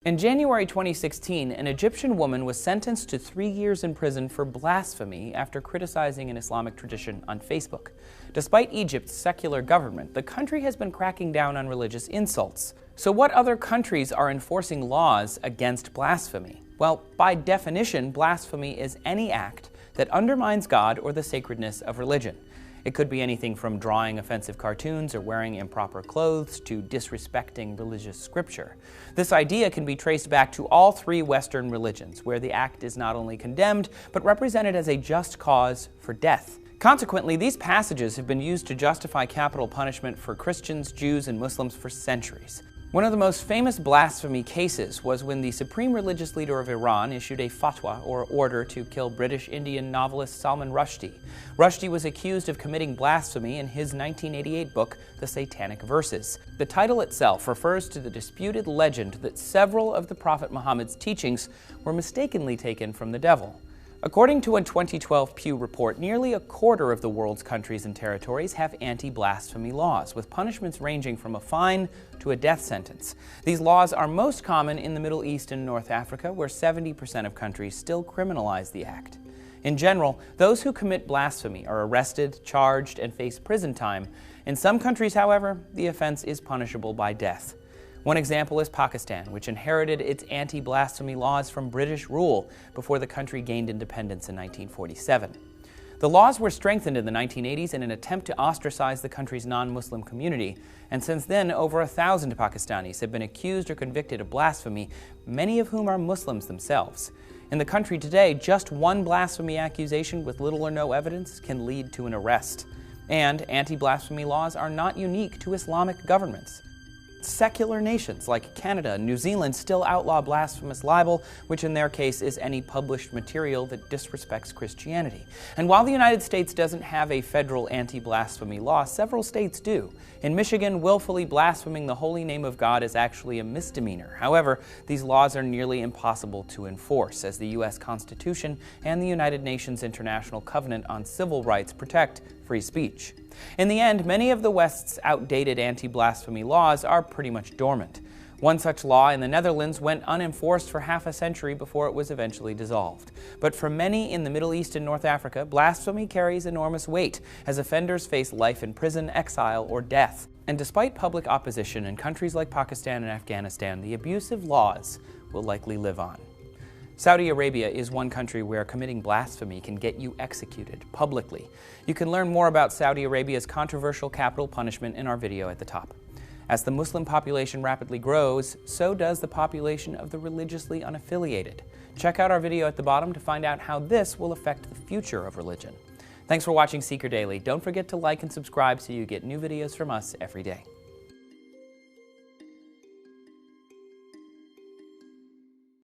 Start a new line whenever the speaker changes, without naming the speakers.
In January 2016, an Egyptian woman was sentenced to 3 years in prison for blasphemy after criticizing an Islamic tradition on Facebook. Despite Egypt's secular government, the country has been cracking down on religious insults. So what other countries are enforcing laws against blasphemy? Well, by definition, blasphemy is any act that undermines God or the sacredness of religion. It could be anything from drawing offensive cartoons or wearing improper clothes to disrespecting religious scripture. This idea can be traced back to all three Western religions, where the act is not only condemned, but represented as a just cause for death. Consequently, these passages have been used to justify capital punishment for Christians, Jews, and Muslims for centuries. One of the most famous blasphemy cases was when the supreme religious leader of Iran issued a fatwa, or order, to kill British Indian novelist Salman Rushdie. Rushdie was accused of committing blasphemy in his 1988 book, The Satanic Verses. The title itself refers to the disputed legend that several of the Prophet Muhammad's teachings were mistakenly taken from the devil. According to a 2012 Pew report, nearly a quarter of the world's countries and territories have anti-blasphemy laws, with punishments ranging from a fine to a death sentence. These laws are most common in the Middle East and North Africa, where 70% of countries still criminalize the act. In general, those who commit blasphemy are arrested, charged, and face prison time. In some countries, however, the offense is punishable by death. One example is Pakistan, which inherited its anti-blasphemy laws from British rule before the country gained independence in 1947. The laws were strengthened in the 1980s in an attempt to ostracize the country's non-Muslim community, and since then, over 1,000 Pakistanis have been accused or convicted of blasphemy, many of whom are Muslims themselves. In the country today, just one blasphemy accusation with little or no evidence can lead to an arrest. And anti-blasphemy laws are not unique to Islamic governments. Secular nations like Canada and New Zealand still outlaw blasphemous libel, which in their case is any published material that disrespects Christianity. And while the United States doesn't have a federal anti-blasphemy law, several states do. In Michigan, willfully blaspheming the holy name of God is actually a misdemeanor. However, these laws are nearly impossible to enforce, as the U.S. Constitution and the United Nations International Covenant on Civil Rights protect free speech. In the end, many of the West's outdated anti-blasphemy laws are pretty much dormant. One such law in the Netherlands went unenforced for half a century before it was eventually dissolved. But for many in the Middle East and North Africa, blasphemy carries enormous weight, as offenders face life in prison, exile, or death. And despite public opposition in countries like Pakistan and Afghanistan, the abusive laws will likely live on. Saudi Arabia is one country where committing blasphemy can get you executed publicly. You can learn more about Saudi Arabia's controversial capital punishment in our video at the top. As the Muslim population rapidly grows, so does the population of the religiously unaffiliated. Check out our video at the bottom to find out how this will affect the future of religion. Thanks for watching Seeker Daily. Don't forget to like and subscribe so you get new videos from us every day.